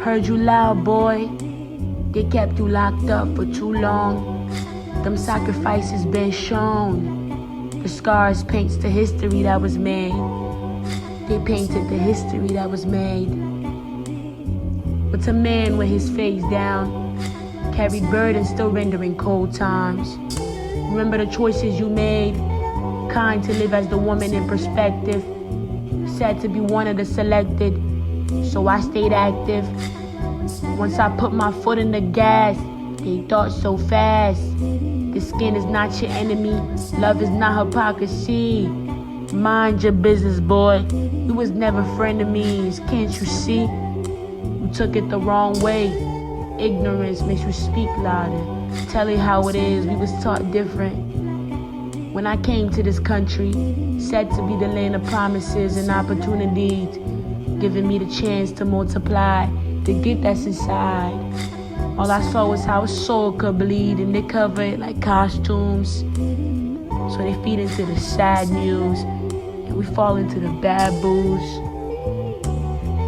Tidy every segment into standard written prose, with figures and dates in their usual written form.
Heard you loud, boy. They kept you locked up for too long. Them sacrifices been shown. The scars paints the history that was made. They painted the history that was made. What's a man with his face down? Carried burdens still rendering cold times. Remember the choices you made. Kind to live as the woman in perspective. Sad to be one of the selected. So I stayed active. Once I put my foot in the gas, they thought so fast. The skin is not your enemy. Love is not hypocrisy. Mind your business, boy. You was never frenemies. Can't you see? You took it the wrong way. Ignorance makes you speak louder. Tell it how it is. We was taught different. When I came to this country, said to be the land of promises and opportunities, giving me the chance to multiply, to get that's inside. All I saw was how a soul could bleed, and they cover it like costumes. So they feed into the sad news, and we fall into the bad booze.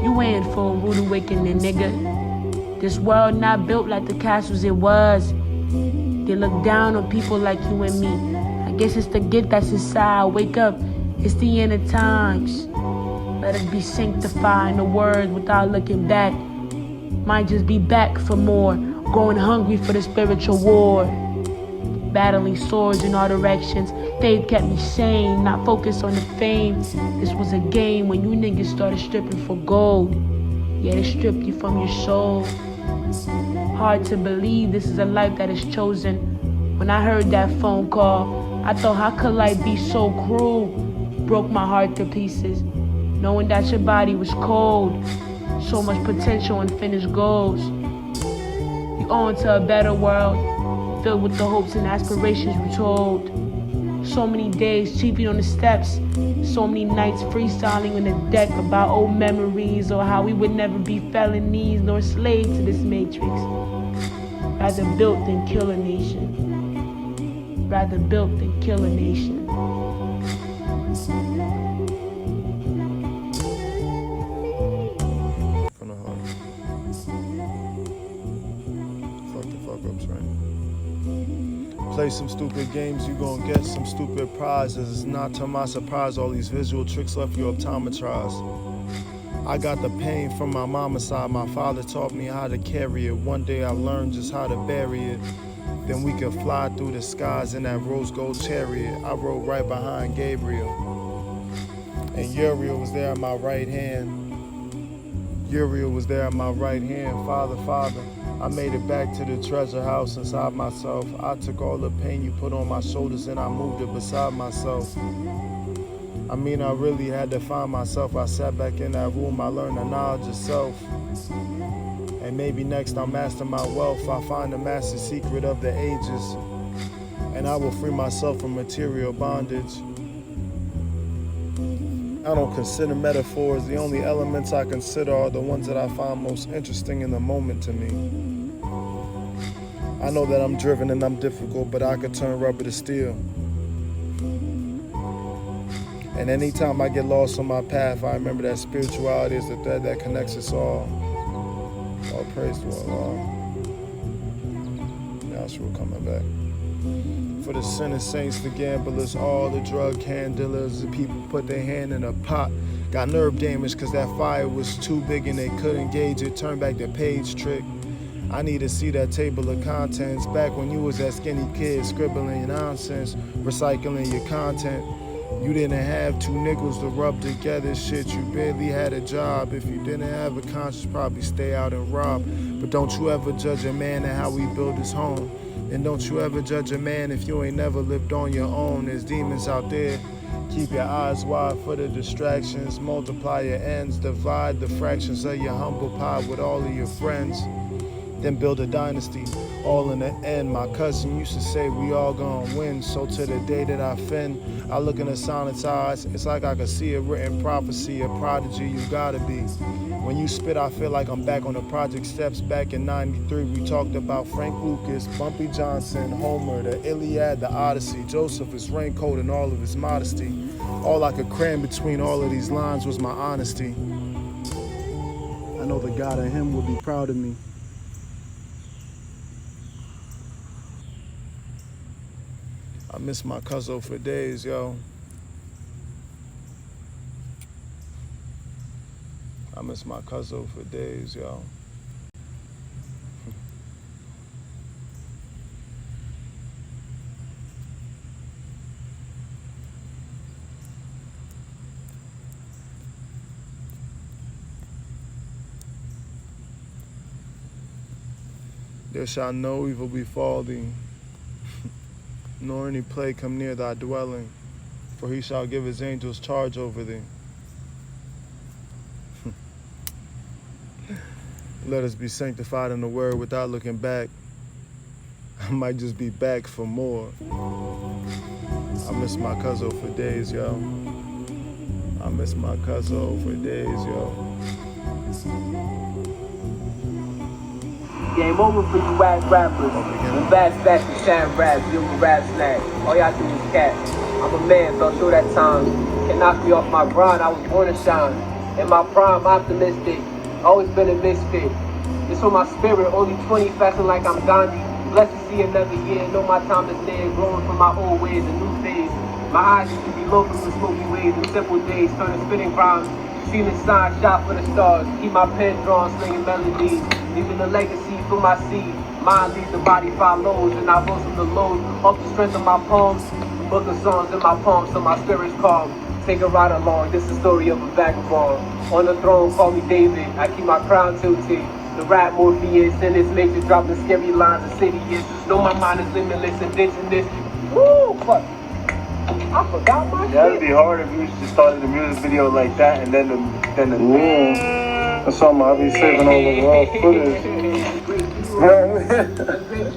You ain't for a rude awakening, nigga. This world not built like the castles it was. They look down on people like you and me. I guess it's the gift that's inside. Wake up, it's the end of times. Let us be sanctified in the word without looking back. Might just be back for more, going hungry for the spiritual war. Battling swords in all directions. Faith kept me sane, not focused on the fame. This was a game when you niggas started stripping for gold. Yeah, they stripped you from your soul. Hard to believe this is a life that is chosen. When I heard that phone call, I thought, how could life be so cruel? Broke my heart to pieces, knowing that your body was cold. So much potential and finished goals. You on to a better world, filled with the hopes and aspirations you told. So many days cheaping on the steps, so many nights freestyling on the deck about old memories or how we would never be felonies nor slaves to this matrix. Rather built than kill a nation. Rather built than kill a nation. From the heart. Fuck the fuck-ups, right? Play some stupid games, you gon' get some stupid prizes. It's not to my surprise, all these visual tricks left you optometrized. I got the pain from my mama's side. My father taught me how to carry it. One day I learned just how to bury it. Then we could fly through the skies in that rose gold chariot. I rode right behind Gabriel. And Uriel was there at my right hand. Uriel was there at my right hand. Father, Father, I made it back to the treasure house inside myself. I took all the pain you put on my shoulders and I moved it beside myself. I mean, I really had to find myself. I sat back in that room, I learned the knowledge of self. And maybe next I'll master my wealth. I'll find the master secret of the ages. And I will free myself from material bondage. I don't consider metaphors. The only elements I consider are the ones that I find most interesting in the moment to me. I know that I'm driven and I'm difficult, but I could turn rubber to steel. And anytime I get lost on my path, I remember that spirituality is the thread that connects us all. All praise to Allah. Yahshua coming back. For the sinners, saints, the gamblers, all the drug handlers, the people put their hand in a pot. Got nerve damage cause that fire was too big and they couldn't gauge it. Turn back the page trick. I need to see that table of contents. Back when you was that skinny kid, scribbling nonsense, recycling your content. You didn't have two nickels to rub together, shit, you barely had a job. If you didn't have a conscience, probably stay out and rob. But don't you ever judge a man and how he built his home. And don't you ever judge a man if you ain't never lived on your own. There's demons out there. Keep your eyes wide for the distractions. Multiply your ends, divide the fractions of your humble pie with all of your friends. Then build a dynasty, all in the end. My cousin used to say we all gonna win. So to the day that I fin, I look in the silence eyes. It's like I could see a written prophecy, a prodigy you gotta be. When you spit, I feel like I'm back on the project steps. Back in '93, we talked about Frank Lucas, Bumpy Johnson, Homer, the Iliad, the Odyssey, Joseph, his raincoat, and all of his modesty. All I could cram between all of these lines was my honesty. I know the God in him will be proud of me. I miss my cousin for days, yo. I miss my cousin for days, yo. There shall no evil befall thee, nor any plague come near thy dwelling, for he shall give his angels charge over thee. Let us be sanctified in the word without looking back. I might just be back for more. I miss my cousin for days, yo. I miss my cousin for days, yo. Game over for you whack rappers. The best and shine raps, you a rap snack. All y'all do is cat. I'm a man, fell through that time. Can't knock me off my grind, I was born to shine. In my prime, optimistic. Always been a misfit. It's on my spirit, only 20, fasting like I'm Gandhi. Blessed to see another year, know my time is near. Growing from my old ways, a new phase. My eyes used to be low from the smoky waves. New simple days, turning spinning rhymes. Feeling signs, shot for the stars. Keep my pen drawn, slinging melodies. Leaving a legacy for my seed. Mind leads, the body follows. And I rose from the load, off the strength of my palms. Book of songs in my palms, so my spirit's calm. Take a ride along, this is the story of a vagabond. On the throne, call me David. I keep my crown tilted. The rap Morpheus and its nature dropping scary lines of cities. Know my mind is limitless, indigenous. Woo, fuck. I forgot my shit. Yeah, it'd be hard if you just started the music video like that and then the yeah. That's something I'll be saving all the raw footage.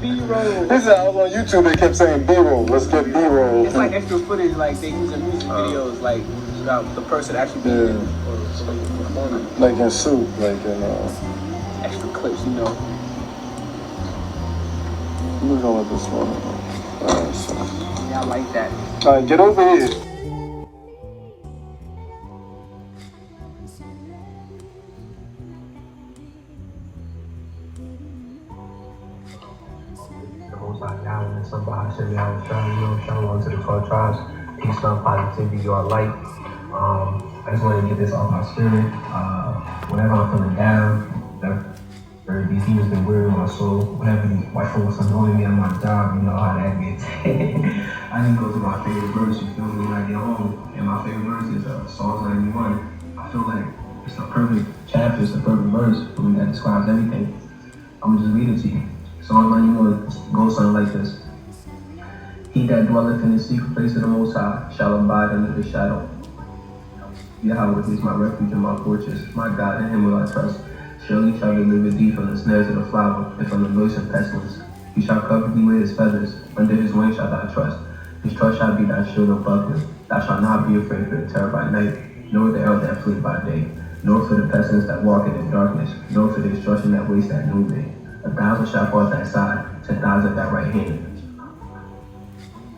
B-roll. This is I was on YouTube, they kept saying B-roll, let's get B-roll. It's like extra footage, like they use in music videos, like the person actually being in or somebody performing. Like in Soup, like in Extra clips, you know. Let me go with this one. Alright, so. Yeah, I like that. Alright, get over here. Shalom to the 12 tribes. Peace, love, positivity, your light. I just wanted to get this off my spirit. Whenever I'm feeling down, whenever these demons been wearing on my soul, whenever these white folks annoying me on my job, you know how that gets. I can go to my favorite verse, you feel me, when I get home. And my favorite verse is Psalms 91. I feel like it's the perfect chapter, it's the perfect verse for me that describes everything. I'm gonna just read it to you. Psalms 91 goes something like this. He that dwelleth in the secret place of the Most High shall abide under the shadow. Yahweh is my refuge and my fortress. My God, in him will I trust. Surely shall deliver thee from the snares of the flower and from the noisome pestilence. He shall cover thee with his feathers. Under his wings shalt thou trust. His trust shall be thy shield and buckler. Thou shalt not be afraid for the terror by night, nor the arrow that fleeth by day, nor for the pestilence that walketh in darkness, nor for the destruction that wastes at noonday. 1,000 shall fall at thy side, 10,000 at thy right hand.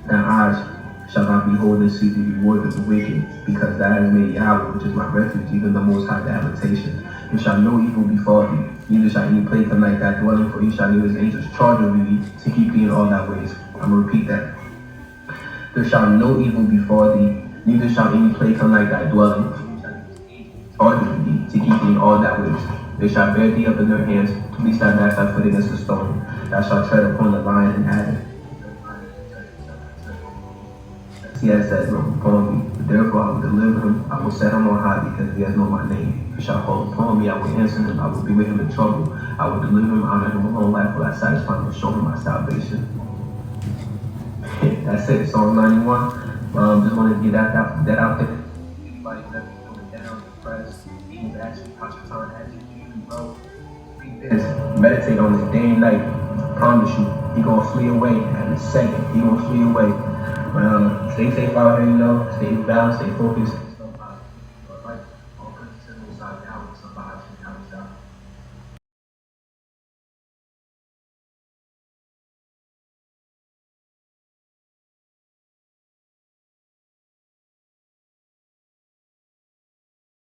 Thine eyes shall not behold and see the reward of the wicked, because thou hast made Yahweh, which is my refuge, even the Most High, the habitation. And shall no evil befall thee, neither shall any plague come like thy dwelling, for he shall give his angels charge over thee, to keep thee in all thy ways. I'm going to repeat that. There shall no evil befall thee, neither shall any plague come like thy dwelling, charge over thee, to keep thee in all thy ways. They shall bear thee up in their hands, lest thou dash thy foot against a stone. Thou shalt tread upon the lion and adder. He has set him upon me, therefore I will deliver him. I will set him on high, because he has known my name. He shall call upon me, I will answer him. I will be with him in trouble. I will deliver him, honor him, with long life will I satisfy him, and show him my salvation. That's it, Psalm 91. Just want to get that out there. Anybody that's feeling down, depressed, even actually concentrate as you do, bro. Read this, meditate on this day and night. I promise you, he gonna flee away at a second. He gonna flee away. Stay safe out here, you know. Stay balanced, stay focused.